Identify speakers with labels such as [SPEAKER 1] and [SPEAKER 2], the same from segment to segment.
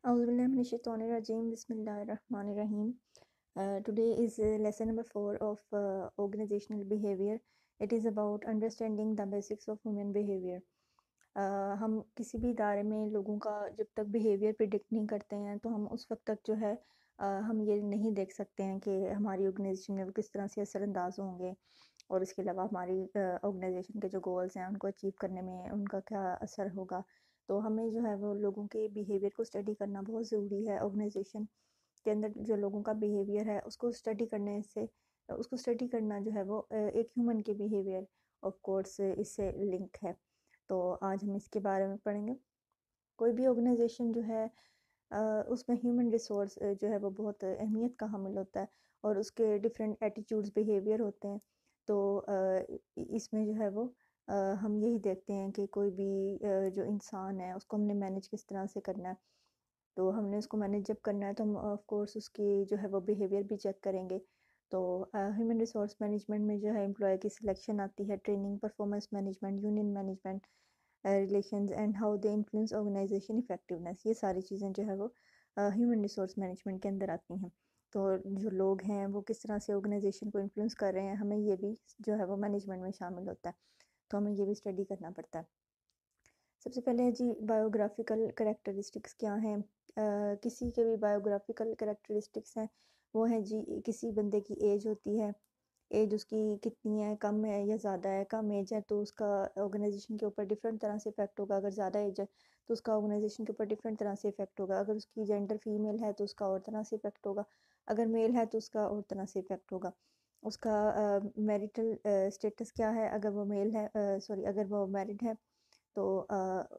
[SPEAKER 1] Auzubillahiminash-shaytanir-rajeem. Bismillahir-rahmanir-rahim. Today is lesson number 4 of organizational behavior. It is about understanding the basics of human behavior. हम किसी भी इदारे में लोगों का जब तक बिहेवियर प्रिडिक्ट नहीं करते हैं तो हम उस वक्त तक जो है हम ये नहीं देख सकते हैं कि हमारी ऑर्गेनाइजेशन में वो किस तरह से असरअंदाज होंगे और इसके अलावा हमारी ऑर्गेनाइजेशन के जो गोल्स हैं उनको अचीव करने में उनका क्या असर होगा। तो हमें जो है वो लोगों के बिहेवियर को स्टडी करना बहुत ज़रूरी है। ऑर्गेनाइजेशन के अंदर जो लोगों का बिहेवियर है उसको स्टडी करने से उसको स्टडी करना जो है वो एक ह्यूमन के बिहेवियर ऑफ कोर्स इससे लिंक है। तो आज हम इसके बारे में पढ़ेंगे। कोई भी ऑर्गेनाइजेशन जो है उसमें ह्यूमन रिसोर्स जो है वो बहुत अहमियत का हामिल होता है और उसके डिफरेंट एटीट्यूड्स बिहेवियर होते हैं। तो इसमें जो है वो हम यही देखते हैं कि कोई भी जो इंसान है उसको हमने मैनेज किस तरह से करना है। तो हमने उसको मैनेज जब करना है तो हम ऑफ कोर्स उसकी जो है वो बिहेवियर भी चेक करेंगे। तो ह्यूमन रिसोर्स मैनेजमेंट में जो है एम्प्लॉय की सिलेक्शन आती है, training, performance management, union management, relations and how they influence organization effectiveness. ये सारी चीज़ें जो है वो ह्यूमन रिसोर्स मैनेजमेंट के अंदर आती हैं। तो जो लोग हैं वो किस तरह से ऑर्गेनाइजेशन को इन्फ्लुएंस कर रहे हैं, हमें ये भी जो है वो मैनेजमेंट में शामिल होता है। तो हमें ये भी स्टडी करना पड़ता है। सबसे पहले है जी बायोग्राफिकल करेक्टरिस्टिक्स क्या हैं। किसी के भी बायोग्राफिकल करेक्टरिस्टिक्स हैं वो है जी, किसी बंदे की एज होती है, एज उसकी कितनी है, कम है या ज़्यादा है। कम एज है तो उसका ऑर्गेनाइजेशन के ऊपर डिफरेंट तरह से इफेक्ट होगा, अगर ज़्यादा एज है तो उसका ऑर्गेनाइजेशन के ऊपर डिफरेंट तरह से इफेक्ट होगा। अगर उसकी जेंडर फीमेल है तो उसका और तरह से इफेक्ट होगा, अगर मेल है तो उसका और तरह से इफेक्ट होगा। उसका मैरिटल स्टेटस क्या है, अगर वो मेल है अगर वो मैरिड है तो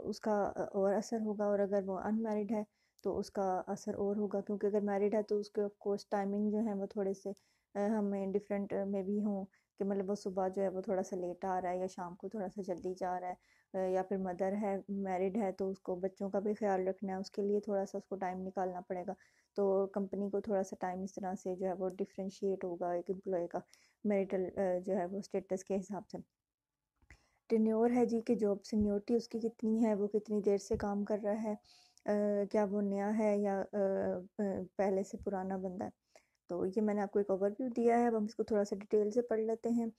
[SPEAKER 1] उसका और असर होगा, और अगर वो अनमैरिड है तो उसका असर और होगा। क्योंकि अगर मैरिड है तो उसके ऑफ कोर्स टाइमिंग जो है वो थोड़े से हमें डिफरेंट में भी हों कि मतलब वो सुबह जो है वो थोड़ा सा लेट आ रहा है या शाम को थोड़ा सा जल्दी जा रहा है। या फिर मदर है, मैरिड है, तो उसको बच्चों का भी ख्याल रखना है, उसके लिए थोड़ा सा उसको टाइम निकालना पड़ेगा। तो कंपनी को थोड़ा सा टाइम इस तरह से जो है वो डिफ्रेंशिएट होगा एक एम्प्लॉय का मैरिटल जो है वो स्टेटस के हिसाब से। टेन्योर है जी कि जॉब सीनियोरिटी उसकी कितनी है, वो कितनी देर से काम कर रहा है, क्या वो नया है या पहले से पुराना बंदा है। तो ये मैंने आपको एक ओवरव्यू दिया है, अब हम इसको थोड़ा सा डिटेल से पढ़ लेते हैं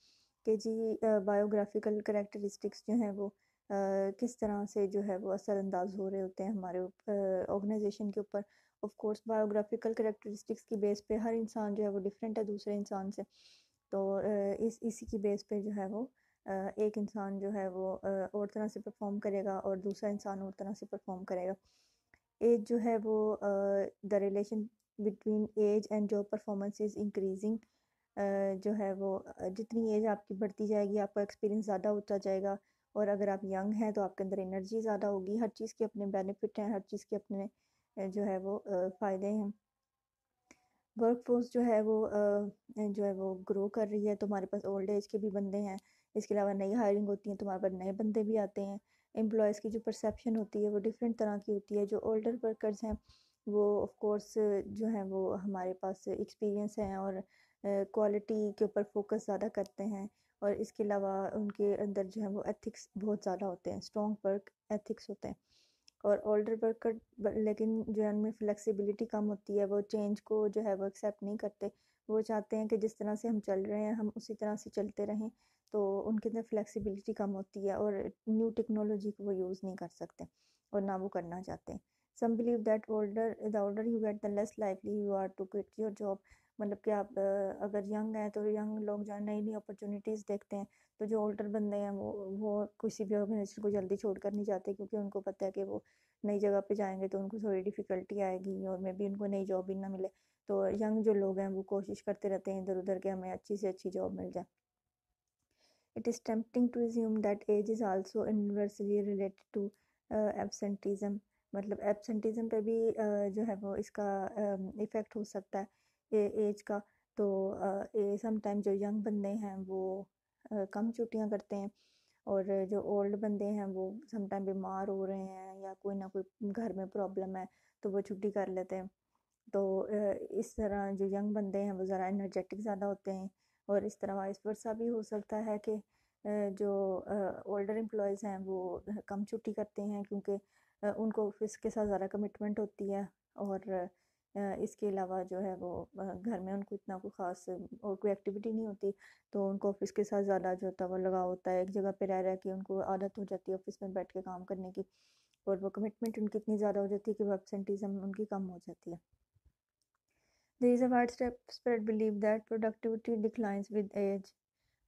[SPEAKER 1] कि जी बायोग्राफिकल करेक्टरिस्टिक्स जो हैं वो किस तरह से जो है वो असरअंदाज हो रहे होते हैं हमारे ऑर्गेनाइजेशन के ऊपर। ऑफ कोर्स बायोग्राफिकल करेक्टरिस्टिक्स की बेस पे हर इंसान जो है वो डिफरेंट है दूसरे इंसान से। तो इसी की बेस पे जो है वो एक इंसान जो है वो और तरह से परफॉर्म करेगा और दूसरा इंसान और तरह से परफॉर्म करेगा। एज जो है वो the relation between age and job performance is increasing. जो है वो जितनी एज आपकी बढ़ती जाएगी आपका एक्सपीरियंस ज़्यादा होता जाएगा, और अगर आप यंग हैं तो आपके अंदर एनर्जी ज़्यादा होगी। हर चीज़ के अपने बेनिफिट हैं, हर चीज़ के अपने जो है वो फ़ायदे हैं। वर्कफोर्स जो है वो ग्रो कर रही है, तो हमारे पास ओल्ड एज के भी बंदे हैं, इसके अलावा नई हायरिंग होती है तो हमारे पास नए बंदे भी आते हैं। एम्प्लॉयज़ की जो परसेप्शन होती है वो डिफरेंट तरह की होती है। जो ओल्डर वर्कर्स हैं वो ऑफ कोर्स जो हैं वो हमारे पास एक्सपीरियंस हैं और क्वालिटी के ऊपर फोकस ज़्यादा करते हैं, और इसके अलावा उनके अंदर जो है वो एथिक्स बहुत ज़्यादा होते हैं, स्ट्रॉन्ग वर्क एथिक्स होते हैं। और ओल्डर वर्कर लेकिन जो है उनमें फ्लेक्सिबिलिटी कम होती है, वो चेंज को जो है वो एक्सेप्ट नहीं करते। वो चाहते हैं कि जिस तरह से हम चल रहे हैं हम उसी तरह से चलते रहें। तो उनके अंदर फ्लेक्सिबिलिटी कम होती है और न्यू टेक्नोलॉजी को वो यूज़ नहीं कर सकते और ना वो करना चाहते हैं। Some believe that the older you get the less likely you are to quit your job. मतलब कि आप अगर यंग हैं तो यंग लोग जो है नई नई अपॉर्चुनिटीज़ देखते हैं। तो जो ओल्डर बंदे हैं वो किसी भी ऑर्गेनाइजेशन को जल्दी छोड़कर नहीं जाते, क्योंकि उनको पता है कि वो नई जगह पे जाएंगे तो उनको थोड़ी डिफ़िकल्टी आएगी और मे बी उनको नई जॉब भी ना मिले। तो यंग जो लोग हैं वो कोशिश करते रहते हैं इधर उधर कि हमें अच्छी से अच्छी जॉब मिल जाए। It is tempting to assume that age is also inversely related to absenteeism. मतलब एब्सेंटिज़म पे भी जो है वो इसका इफ़ेक्ट हो सकता है एज का। तो समटाइम जो यंग बंदे हैं वो कम छुट्टियां करते हैं, और जो ओल्ड बंदे हैं वो समटाइम बीमार हो रहे हैं या कोई ना कोई घर में प्रॉब्लम है तो वो छुट्टी कर लेते हैं। तो इस तरह जो यंग बंदे हैं वो ज़रा एनर्जेटिक ज़्यादा होते हैं, और इस तरह वाइस वर्सा भी हो सकता है कि जो ओल्डर एम्प्लॉयज़ हैं वो कम छुट्टी करते हैं, क्योंकि उनको ऑफिस के साथ ज़्यादा कमिटमेंट होती है, और इसके अलावा जो है वो घर में उनको इतना कोई ख़ास और कोई एक्टिविटी नहीं होती, तो उनको ऑफिस के साथ ज़्यादा जो होता है वो लगाव होता है। एक जगह पे रह रह के उनको आदत हो जाती है ऑफिस में बैठ के काम करने की, और वो कमिटमेंट उनकी इतनी ज़्यादा हो जाती है कि वो एब्सेंटीज़म उनकी कम हो जाती है। There is a widespread belief that productivity declines with age.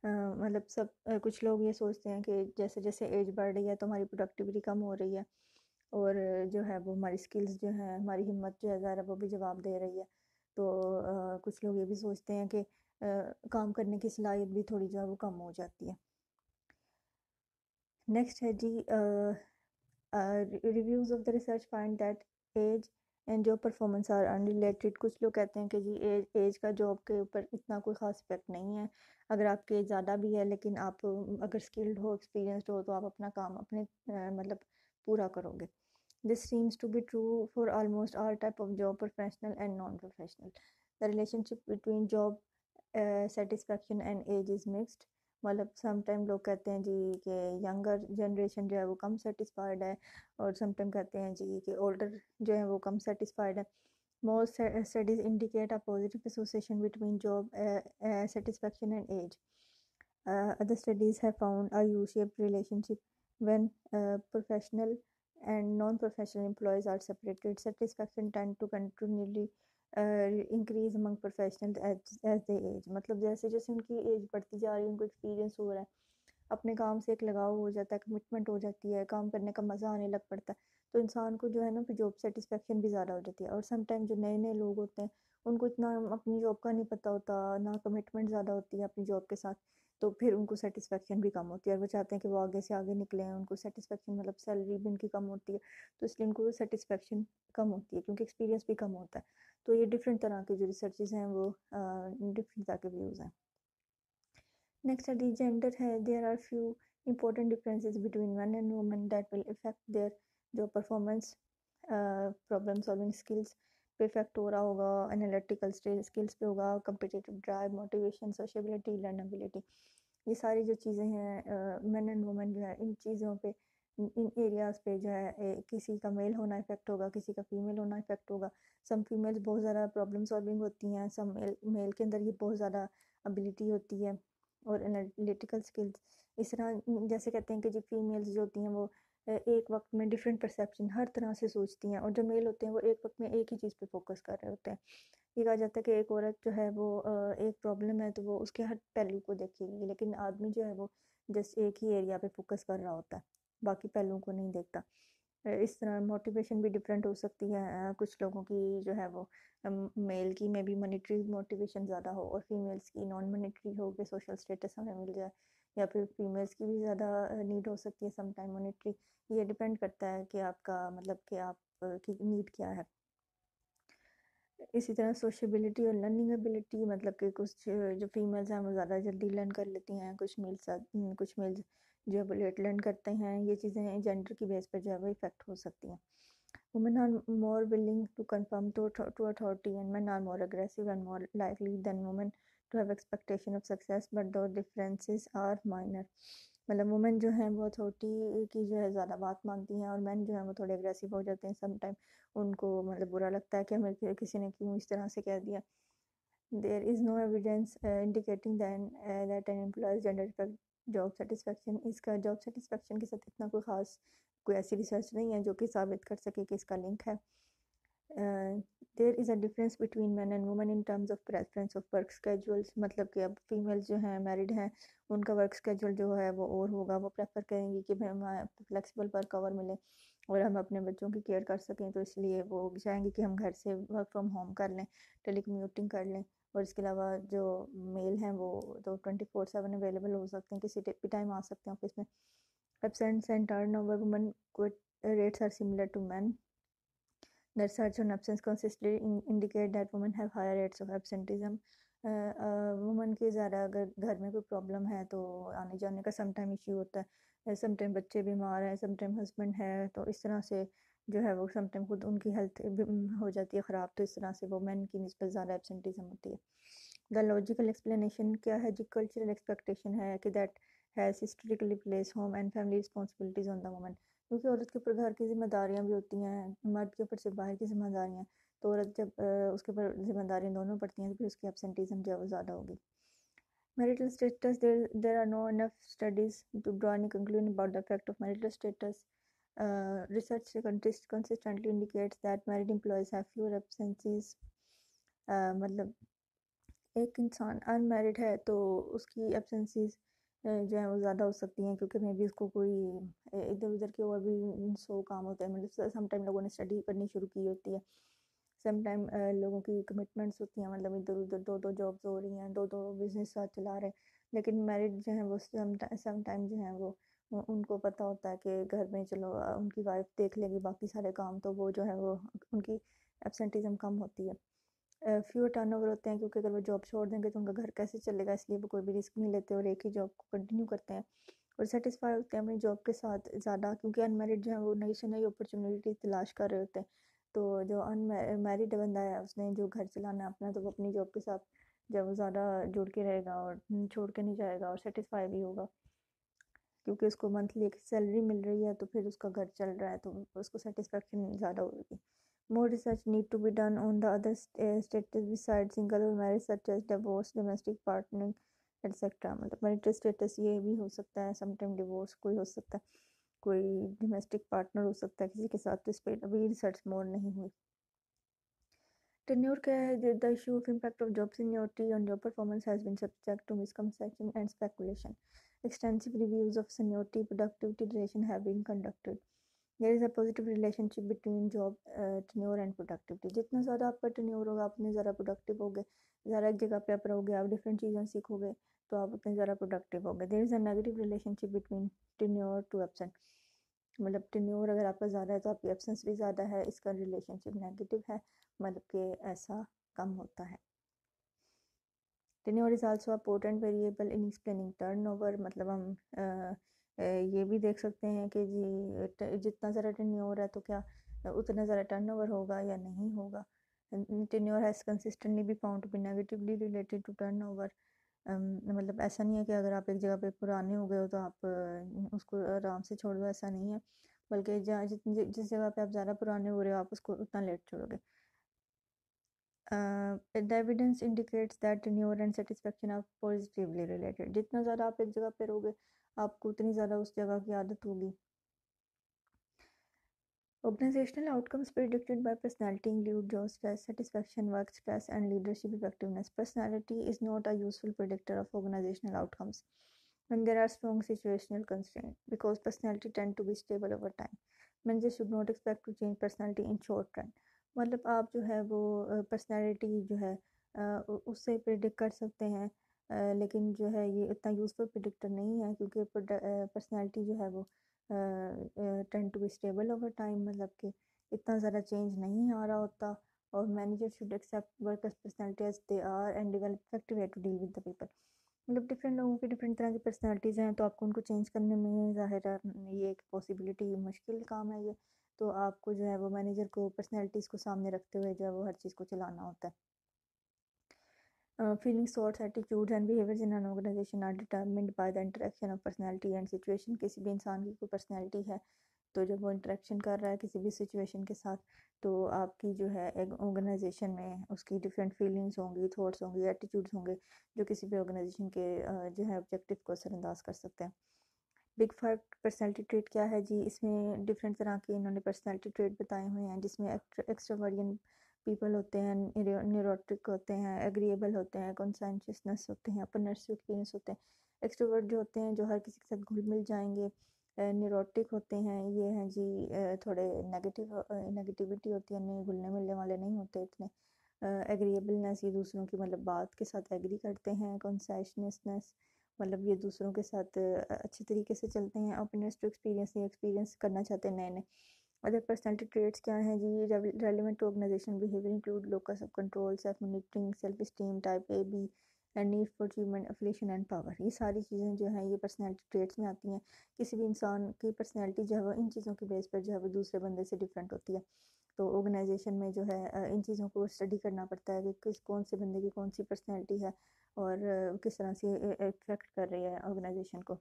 [SPEAKER 1] मतलब सब कुछ लोग ये सोचते हैं कि जैसे जैसे एज बढ़ रही है तो हमारी प्रोडक्टिविटी कम हो रही है, और जो है वो हमारी स्किल्स जो है, हमारी हिम्मत जो है ज़रा वो भी जवाब दे रही है। तो कुछ लोग ये भी सोचते हैं कि काम करने की सलाहियत भी थोड़ी जो है वो कम हो जाती है। नेक्स्ट है जी, reviews of the research find that age and job performance are unrelated. कुछ लोग कहते हैं कि जी एज का जॉब के ऊपर इतना कोई ख़ास इफेक्ट नहीं है। अगर आपकी एज ज़्यादा भी है लेकिन आप अगर स्किल्ड हो, एक्सपीरियंसड हो, तो आप अपना काम अपने मतलब पूरा करोगे। This seems to be true for almost all type of job, professional and non-professional. The relationship between job satisfaction and age is mixed. मतलब समटाइम लोग कहते हैं जी कि यंगर जनरेशन जो है वो कम सेटिस्फाइड है, और समटाइम कहते हैं जी कि ओल्डर जो है वो कम सेटिस्फाइड है। Most studies indicate a positive association between job satisfaction and age. Other studies have found a U-shaped relationship when professional and non-professional employees are separated. Satisfaction tend to continually increase among professionals as they age. मतलब जैसे जैसे उनकी as बढ़ती जा रही है, उनको experience हो रहा है, अपने काम से एक लगाव हो जाता है, कमिटमेंट हो जाती है, काम करने का मज़ा आने लग पड़ता है, तो इंसान को जो है ना फिर जॉब सेटिस्फेक्शन भी ज़्यादा हो जाती है। और समटाइम जो नए नए लोग होते हैं उनको इतना अपनी जॉब का नहीं पता होता, ना कमिटमेंट ज़्यादा होती है अपनी जॉब के साथ, तो फिर उनको सेटिस्फेक्शन भी कम होती है, और वो चाहते हैं कि वो आगे से आगे निकले हैं। उनको सेटिस्फेक्शन मतलब सैलरी भी उनकी कम होती है, तो इसलिए उनको सेटिस्फेक्शन कम होती है क्योंकि एक्सपीरियंस भी कम होता है। तो ये डिफरेंट तरह के जो रिसर्चेज हैं वो डिफरेंट तरह के व्यूज़ हैं। नेक्स्ट है जेंडर है, there are few important differences between men and women that will affect their job performance. Problem solving skills पे इफेक्ट हो रहा होगा, एनालिटिकल स्किल्स पे होगा, कम्पिटिटिव ड्राइव, मोटिवेशन, सोशबिलिटी, लर्नबिलिटी। ये सारी जो चीज़ें हैं मेन एंड वुमेन जो है इन चीज़ों पे, इन एरियाज़ पे जो है किसी का मेल होना इफेक्ट होगा, किसी का फीमेल होना इफेक्ट होगा। सम फीमेल्स बहुत ज़्यादा प्रॉब्लम सॉल्विंग होती हैं, सम मेल के अंदर ये बहुत ज़्यादा एबिलिटी होती है, और एनालिटिकल स्किल्स इस तरह। जैसे कहते हैं कि जो फीमेल्स जो होती हैं वो एक वक्त में डिफरेंट परसेप्शन हर तरह से सोचती हैं, और जो मेल होते हैं वो एक वक्त में एक ही चीज़ पे फोकस कर रहे होते हैं। ये कहा जाता है कि एक औरत जो है वो एक प्रॉब्लम है तो वो उसके हर पहलू को देखेगी, लेकिन आदमी जो है वो जस्ट एक ही एरिया पे फोकस कर रहा होता है, बाकी पहलुओं को नहीं देखता। इस तरह मोटिवेशन भी डिफरेंट हो सकती है। कुछ लोगों की जो है वो मेल की में भी मॉनिटरी मोटिवेशन ज़्यादा हो, और फीमेल्स की नॉन मॉनिटरी हो कि सोशल स्टेटस हमें मिल जाए, या फिर फीमेल्स की भी ज़्यादा नीड हो सकती है समटाइम मॉनिटरी। ये डिपेंड करता है कि आपका मतलब कि आप की नीड क्या है। इसी तरह सोशबिलिटी और लर्निंग एबिलिटी, मतलब कि कुछ जो फीमेल्स हैं वो ज़्यादा जल्दी लर्न कर लेती हैं, कुछ मेल्स जो है वो लेट लर्न करते हैं। ये चीज़ें जेंडर की बेस पर जो है वो इफेक्ट हो सकती हैं। Women are more willing to conform to authority, and men are more aggressive and more likely than women to have expectation of success, but those differences are minor. मतलब women जो है वो अथॉरिटी की जो है ज़्यादा बात मानती हैं, और मैन जो है वो थोड़े अग्रेसिव हो जाते हैं समटाइम। उनको मतलब बुरा लगता है कि हमें किसी ने क्यों इस तरह से कह दिया। There is no evidence indicating that an employee's gender effect job satisfaction. इसका जॉब सेटिस्फेक्शन के साथ इतना कोई ख़ास कोई ऐसी रिसर्च नहीं है जो कि साबित कर सके कि इसका लिंक है। There is a difference between man and women in terms of preference of work schedules. मतलब कि अब फीमेल्स जो हैं मैरिड हैं, उनका वर्क स्केड्यूल जो है वो और होगा, वो प्रेफर करेंगी कि भाई हमें फ्लेक्सिबल वर्क आवर मिले और हम अपने बच्चों की केयर कर सकें, तो इसलिए वो चाहेंगे कि हम घर से वर्क फ्रॉम होम कर लें, टेलीकम्यूटिंग कर लें। और इसके अलावा जो मेल हैं वो तो 24/7 अवेलेबल हो सकते हैं, किसी भी टाइम आ सकते हैं ऑफिस में। Absence and turn over women quit rates are similar to men. The research on absence consistently indicate that women have higher rates of absenteeism. Woman की ज़्यादा अगर घर में कोई प्रॉब्लम है तो आने जाने का समटाइम इश्यू होता है, समटाइम बच्चे बीमार हैं, समटाइम हस्बैंड है, तो इस तरह से जो है वो समटाइम खुद उनकी हेल्थ हो जाती है ख़राब, तो इस तरह से वुमेन की निस्बत ज़्यादा एब्सेंटीज़म होती है। द लॉजिकल एक्सप्लेनेशन क्या है जी? कल्चरल एक्सपेक्टेशन है कि that has historically place home and family responsibilities on the woman. क्योंकि औरत के ऊपर घर की जिम्मेदारियाँ भी होती हैं, मर्द के ऊपर सिर्फ बाहर की जिम्मेदारियाँ। तो औरत जब उसके ऊपर जिम्मेदारियाँ दोनों पड़ती हैं तो फिर उसकी एब्सेंटीज़म जो है वो ज़्यादा होगी। Marital status, there are no enough studies to draw any conclusion about the effect of marital status. Research consistently indicates that married employees have fewer absences. मतलब एक इंसान अनमैरिड है तो उसकी एब्सेंसीज जो है वो ज़्यादा हो सकती हैं, क्योंकि मे बी उसको कोई इधर उधर के और भी 100 काम होते हैं। मतलब समटाइम लोगों ने स्टडी करनी शुरू की होती है, समटाइम लोगों की कमिटमेंट्स होती हैं, मतलब इधर उधर दो दो जॉब्स हो रही हैं, दो दो बिजनेस साथ चला रहे हैं। लेकिन मैरिड जो है वो समटाइम जो है वो उनको पता होता है कि घर में चलो उनकी वाइफ देख लेगी बाकी सारे काम, तो वो जो है वो उनकी एब्सेंटीज़म कम होती है। फ्यूअर टर्नओवर होते हैं, क्योंकि अगर वो जॉब छोड़ देंगे तो उनका घर कैसे चलेगा, इसलिए वो कोई भी रिस्क नहीं लेते और एक ही जॉब को कंटिन्यू करते हैं। और सेटिस्फाई होते हैं अपनी जॉब के साथ ज़्यादा, क्योंकि अनमैरिड जो है वो नई से नई अपॉर्चुनिटी तलाश कर रहे होते हैं। तो जो अनमैरिड बंदा है उसने जो घर चलाना है अपना, तो वो अपनी जॉब के साथ जब वो ज़्यादा जुड़ के रहेगा और छोड़ के नहीं जाएगा, और सेटिस्फाई भी होगा, क्योंकि उसको मंथली एक सैलरी मिल रही है तो फिर उसका घर चल रहा है, तो उसको सेटिस्फेक्शन ज़्यादा होगी। More research need to be done on the other status besides single or marriage, such as divorce, domestic partnering, etc. मतलब marital status ये भी हो सकता है, समटाइम डिवोर्स कोई हो सकता है, कोई डोमेस्टिक पार्टनर हो सकता है किसी के साथ, तो इस पर अभी रिसर्च मोर नहीं हुई। Tenure क्या है? The issue of impact of job seniority on job performance has been subject to misconception and speculation. Extensive reviews of seniority productivity relation have been conducted. There is a positive relationship between job tenure and productivity. जितना ज़्यादा आपका tenure होगा, आप उतने ज़्यादा productive होगे, ज़्यादा एक जगह पे आप रहोगे, आप different चीज़ें सीखोगे, तो आप उतने ज़्यादा productive होगे. There is a negative relationship between tenure to absence. मतलब टेन्योर अगर आपका ज़्यादा है तो आपकी एब्सेंस भी ज़्यादा है, इसका रिलेशनशिप नेगेटिव है, मतलब कि ऐसा कम होता है। Tenure is also a potent variable in explaining turnover. मतलब हम ये भी देख सकते हैं कि जी जितना ज़्यादा टेन्योर है तो क्या उतना ज़्यादा टर्नओवर होगा या नहीं होगा। Tenure has consistently be found to be negatively related to turnover. मतलब ऐसा नहीं है कि अगर आप एक जगह पे पुराने हो गए हो तो आप उसको आराम से छोड़ दो, ऐसा नहीं है, बल्कि जहाँ जिस जगह पे आप ज़्यादा पुराने हो रहे हो आप उसको उतना लेट छोड़ोगे। The evidence indicates that tenure and satisfaction are positively related. जितना ज़्यादा आप एक जगह पे रहोगे आपको उतनी ज़्यादा उस जगह की आदत होगी। Organizational outcomes predicted by personality include job stress, satisfaction, work stress, and leadership effectiveness. Personality is not a useful predictor of organizational outcomes when there are strong situational constraints, because personality tend to be stable over time. Managers should not expect to change personality in short run. मतलब आप जो है वो personality जो है उससे predict कर सकते हैं, लेकिन जो है ये इतना यूज़फुल प्रिडिक्टर नहीं है, क्योंकि पर्सनैलिटी जो है वो tend to be stable over time, मतलब कि इतना ज़्यादा चेंज नहीं आ रहा होता। और manager should accept workers personality as they are and develop effective way to deal with the people. मतलब डिफरेंट लोगों की डिफरेंट तरह की पर्सनैलिटीज़ हैं, तो आपको उनको चेंज करने में ज़ाहिर है ये एक पॉसिबिलिटी मुश्किल काम है ये, तो आपको जो है वो मैनेजर को पर्सनैलिटीज़ को सामने रखते हुए जो है वो हर चीज़ को चलाना होता है। Feelings, thoughts, attitudes and behaviors in an organization are determined by the interaction of personality and situation. किसी भी इंसान की कोई पर्सनैलिटी है तो जब वो इंटरेक्शन कर रहा है किसी भी सिचुएशन के साथ, तो आपकी जो है एक ऑर्गेनाइजेशन में उसकी डिफरेंट फीलिंग्स होंगी, थॉट्स होंगी, एटीट्यूड्स होंगे, जो किसी भी ऑर्गेनाइजेशन के जो है ऑब्जेक्टिव को असरअंदाज कर सकते हैं। बिग 5 पर्सनैलिटी ट्रेट क्या है जी? इसमें डिफरेंट तरह के इन्होंने पर्सनैलिटी ट्रेट बताए हुए हैं, जिसमें एक्स्ट्रावर्डियन पीपल होते हैं, न्यूरोटिक होते हैं, एग्रीएबल होते हैं, कॉन्सेंशियसनेस होते हैं, ओपननेस टू एक्सपीरियंस होते हैं। एक्सट्रोवर्ट जो होते हैं जो हर किसी के साथ घुल मिल जाएंगे। न्यूरोटिक होते हैं, ये हैं जी थोड़े नेगेटिविटी होती है, नहीं घुलने मिलने वाले नहीं होते इतने। एग्रीएबलनेस, ये दूसरों की मतलब बात के साथ एग्री करते हैं। कॉन्सेशनसनेस मतलब ये दूसरों के साथ अच्छे तरीके से चलते हैं। ओपननेस टू एक्सपीरियंस, ये एक्सपीरियंस करना चाहते हैं नए नए। अदर पर्सनैलिटी ट्रेट्स क्या हैं जी? Relevant organisation behaviour include locus of control, self monitoring, self esteem, type A B and need for achievement, affiliation and power. ये सारी चीज़ें जो हैं ये पर्सनैलिटी ट्रेट्स में आती हैं। किसी भी इंसान की पर्सनैलिटी जो है वो इन चीज़ों के बेस पर जो है वो दूसरे बंदे से डिफरेंट होती है। तो ऑर्गेनाइजेशन में जो है इन चीज़ों को स्टडी करना पड़ता है कि कौन से बंदे की कौन सी पर्सनैलिटी है और किस तरह से इफेक्ट कर रही है ऑर्गेनाइजेशन को।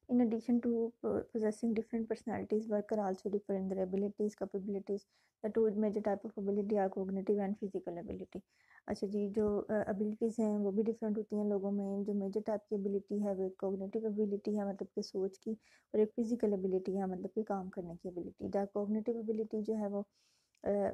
[SPEAKER 1] In addition to possessing different personalities, workers also differ in their abilities, capabilities. The two major type of ability are cognitive and physical ability. अच्छा जी, जो abilities हैं वो भी different होती हैं लोगों में. जो major type की ability है वो cognitive ability है, मतलब कि सोच की, और एक physical ability है, मतलब कि काम करने की ability. The cognitive ability जो है वो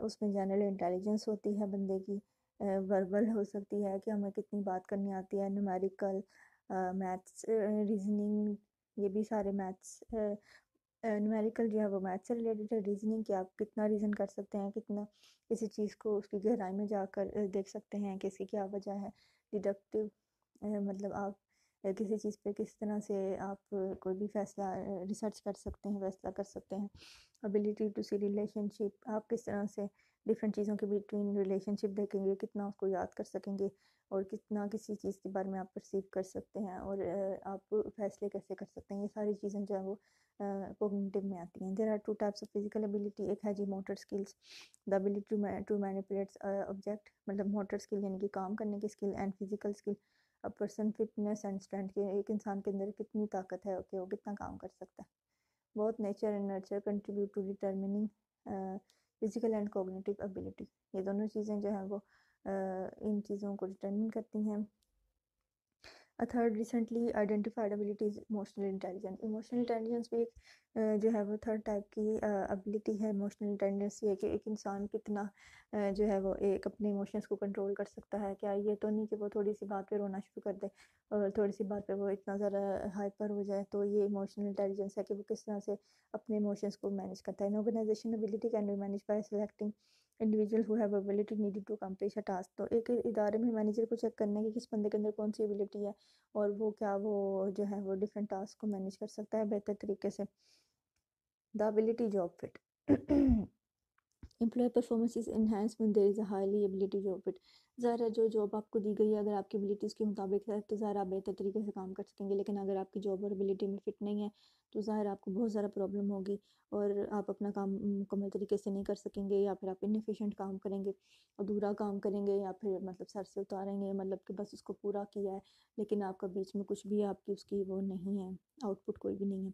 [SPEAKER 1] उसमें जनरल इंटेलिजेंस होती है बंदे की, वर्बल हो सकती है कि हमें कितनी बात करनी आती है, न्यूमेरिकल, मैथ्स, रीजनिंग, ये भी सारे मैथ्स, न्यूमेरिकल जो है वो मैथ्स से रिलेटेड है. रीजनिंग कि आप कितना रीज़न कर सकते हैं, कितना किसी चीज़ को उसकी गहराई में जाकर देख सकते हैं कि इसकी क्या वजह है. डिडक्टिव मतलब आप किसी चीज़ पे किस तरह से आप कोई भी फैसला रिसर्च कर सकते हैं, फैसला कर सकते हैं. एबिलिटी टू सी रिलेशनशिप, आप किस तरह से डिफरेंट चीज़ों के बिटवीन रिलेशनशिप देखेंगे, कितना उसको याद कर सकेंगे, और कितना किसी चीज़ के बारे में आप परसीव कर सकते हैं, और आप फैसले कैसे कर सकते हैं. ये सारी चीज़ें जो है वो कोग्निटिव में आती हैं. There are two types of physical ability. एक है जी motor skills, the ability to manipulate object, मतलब मोटर स्किल यानी कि काम करने की skill, and physical skill a person fitness and strength, के एक इंसान के अंदर कितनी ताकत है कि वो कितना काम कर सकता है. Both nature and nurture contribute to determining physical and cognitive ability. ये दोनों चीज़ें जो हैं वो इन चीज़ों को डिटर्मिन करती हैं. A third recently identified ability is emotional intelligence. Emotional intelligence भी एक जो है वो थर्ड टाइप की एबिलिटी है. इमोशनल इंटेलिजेंस ये कि एक इंसान कितना जो है वो एक अपने इमोशंस को कंट्रोल कर सकता है. क्या ये तो नहीं कि वो थोड़ी सी बात पे रोना शुरू कर दे और थोड़ी सी बात पे वो इतना ज़्यादा हाइपर हो जाए. तो ये इमोशनल इंटेलिजेंस है कि वो किस तरह से अपने इमोशंस को मैनेज करता है. Organisation ability can be manage by selecting individual who have ability needed to accomplish a task. तो एक इदारे में मैनेजर को चेक करना है कि किस बंदे के अंदर कौन सी एबिलिटी है और वो क्या वो जो है वो डिफरेंट टास्क को मैनेज कर सकता है बेहतर तरीके से. The ability job fit. Employ performance is enhance when there is a highly ability job fit. ज़ाहिर है जो जॉब आपको दी गई है अगर आपकी एबिलिटीज़ के मुताबिक है तो ज़ाहिर आप बेहतर तरीके से काम कर सकेंगे. लेकिन अगर आपकी जॉब और एबिलिटी में फ़िट नहीं है तो ज़ाहिर आपको बहुत ज़्यादा प्रॉब्लम होगी और आप अपना काम मुकम्मल तरीके से नहीं कर सकेंगे, या फिर आप इनएफिशिएंट काम करेंगे, अधूरा काम करेंगे, या फिर मतलब सर से उतारेंगे, मतलब कि बस उसको पूरा किया है लेकिन आपका बीच में कुछ भी आपकी उसकी वो नहीं है, आउटपुट कोई भी नहीं है.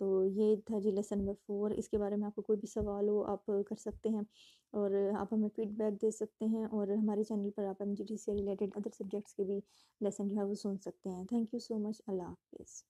[SPEAKER 1] तो ये था जी लेसन नंबर 4. इसके बारे में आपको कोई भी सवाल हो आप कर सकते हैं और आप हमें फीडबैक दे सकते हैं, और हमारे चैनल पर आप एमजीटी से रिलेटेड अदर सब्जेक्ट्स के भी लेसन जो है वो सुन सकते हैं. Thank you so much. अल्लाह हाफिज़.